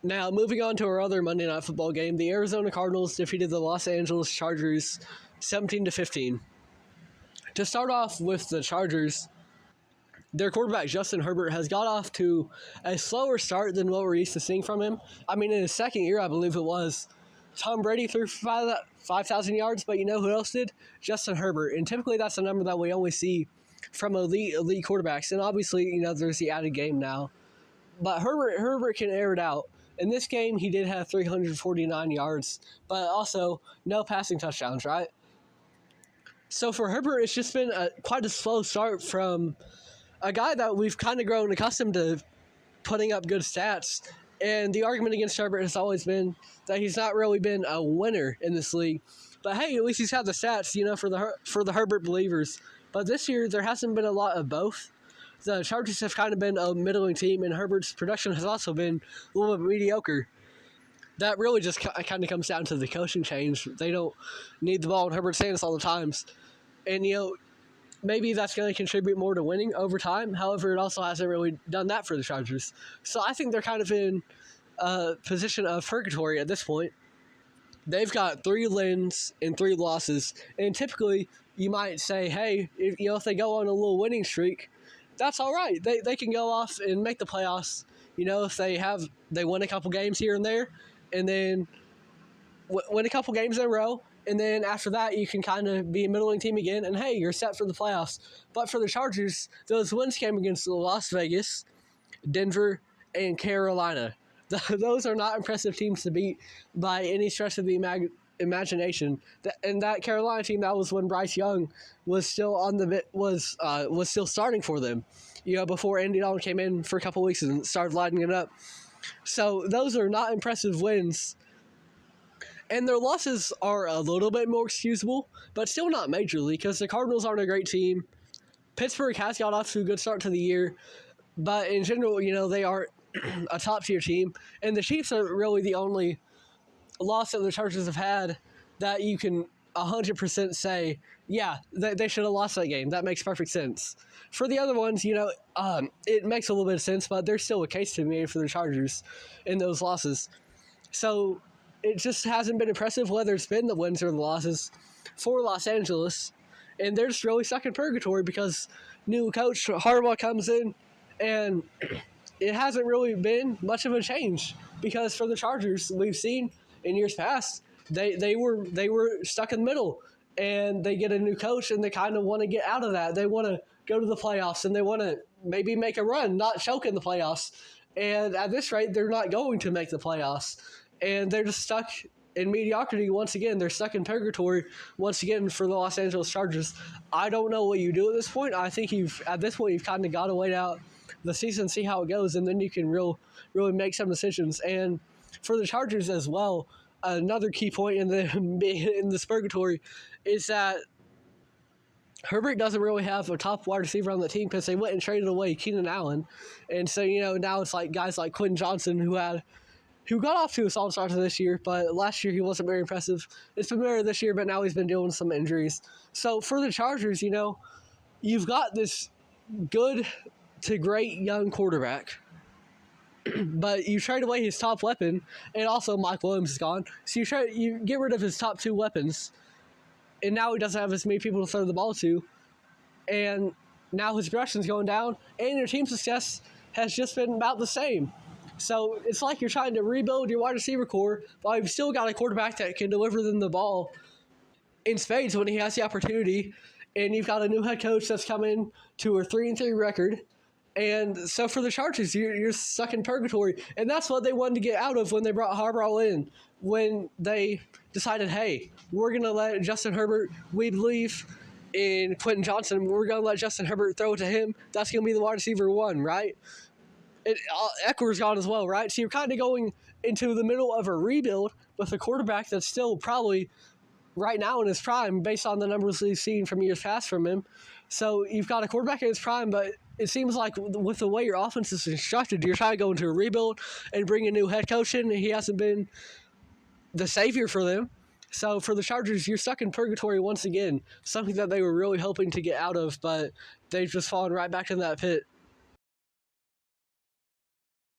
Now, moving on to our other Monday Night Football game, the Arizona Cardinals defeated the Los Angeles Chargers 17-15. To start off with the Chargers, their quarterback, Justin Herbert, has got off to a slower start than what we're used to seeing from him. I mean, in his second year, I believe it was, Tom Brady threw 5,000 yards, but you know who else did? Justin Herbert. And typically that's a number that we only see from elite quarterbacks. And obviously, you know, there's the added game now. But Herbert can air it out. In this game, he did have 349 yards, but also no passing touchdowns, right? So for Herbert, it's just been quite a slow start from a guy that we've kind of grown accustomed to putting up good stats. And the argument against Herbert has always been that he's not really been a winner in this league. But hey, at least he's had the stats, you know, for the Herbert believers. But this year, there hasn't been a lot of both. The Chargers have kind of been a middling team, and Herbert's production has also been a little bit mediocre. That really just kind of comes down to the coaching change. They don't need the ball in Herbert's hands all the times. And, you know, maybe that's going to contribute more to winning over time. However, it also hasn't really done that for the Chargers. So I think they're kind of in a position of purgatory at this point. They've got 3 wins and 3 losses. And typically, you might say, hey, if they go on a little winning streak, that's all right. They can go off and make the playoffs. You know, if they win a couple games here and there, and then win a couple games in a row, and then after that, you can kind of be a middling team again, and hey, you're set for the playoffs. But for the Chargers, those wins came against Las Vegas, Denver, and Carolina. Those are not impressive teams to beat by any stretch of the imagination. And that Carolina team, that was when Bryce Young was still was still starting for them, you know, before Andy Dalton came in for a couple weeks and started lighting it up. So those are not impressive wins. And their losses are a little bit more excusable, but still not majorly, because the Cardinals aren't a great team. Pittsburgh has got off to a good start to the year, but in general, you know, they are a top-tier team. And the Chiefs are really the only loss that the Chargers have had that you can 100% say, yeah, they should have lost that game. That makes perfect sense. For the other ones, you know, it makes a little bit of sense, but there's still a case to be made for the Chargers in those losses. So it just hasn't been impressive, whether it's been the wins or the losses for Los Angeles. And they're just really stuck in purgatory because new coach Harbaugh comes in, and it hasn't really been much of a change. Because for the Chargers, we've seen in years past, they were stuck in the middle, and they get a new coach, and they kind of want to get out of that. They want to go to the playoffs, and they want to maybe make a run, not choke in the playoffs. And at this rate, they're not going to make the playoffs. And they're just stuck in mediocrity once again. They're stuck in purgatory once again for the Los Angeles Chargers. I don't know what you do at this point. I think you've kind of got to wait out the season, see how it goes, and then you can really make some decisions. And for the Chargers as well, another key point in this purgatory is that Herbert doesn't really have a top wide receiver on the team because they went and traded away Keenan Allen. And so, you know, now it's like guys like Quentin Johnson who got off to a solid start to this year, but last year he wasn't very impressive. It's been better this year, but now he's been dealing with some injuries. So for the Chargers, you know, you've got this good to great young quarterback, but you trade away his top weapon, and also Mike Williams is gone. So you get rid of his top 2 weapons, and now he doesn't have as many people to throw the ball to, and now his production's going down, and your team success has just been about the same. So it's like you're trying to rebuild your wide receiver core while you've still got a quarterback that can deliver them the ball in spades when he has the opportunity, and you've got a new head coach that's coming to a 3-3 record. And so for the Chargers, you're stuck in purgatory. And that's what they wanted to get out of when they brought Harbaugh in. When they decided, hey, we're going to let Justin Herbert, we believe in Quentin Johnson, we're going to let Justin Herbert throw it to him. That's going to be the wide receiver 1, right? Ekeler's gone as well, right? So you're kind of going into the middle of a rebuild with a quarterback that's still probably right now in his prime based on the numbers we've seen from years past from him. So you've got a quarterback in his prime, but it seems like with the way your offense is constructed, you're trying to go into a rebuild and bring a new head coach in, and he hasn't been the savior for them. So for the Chargers, you're stuck in purgatory once again, something that they were really hoping to get out of, but they've just fallen right back in that pit.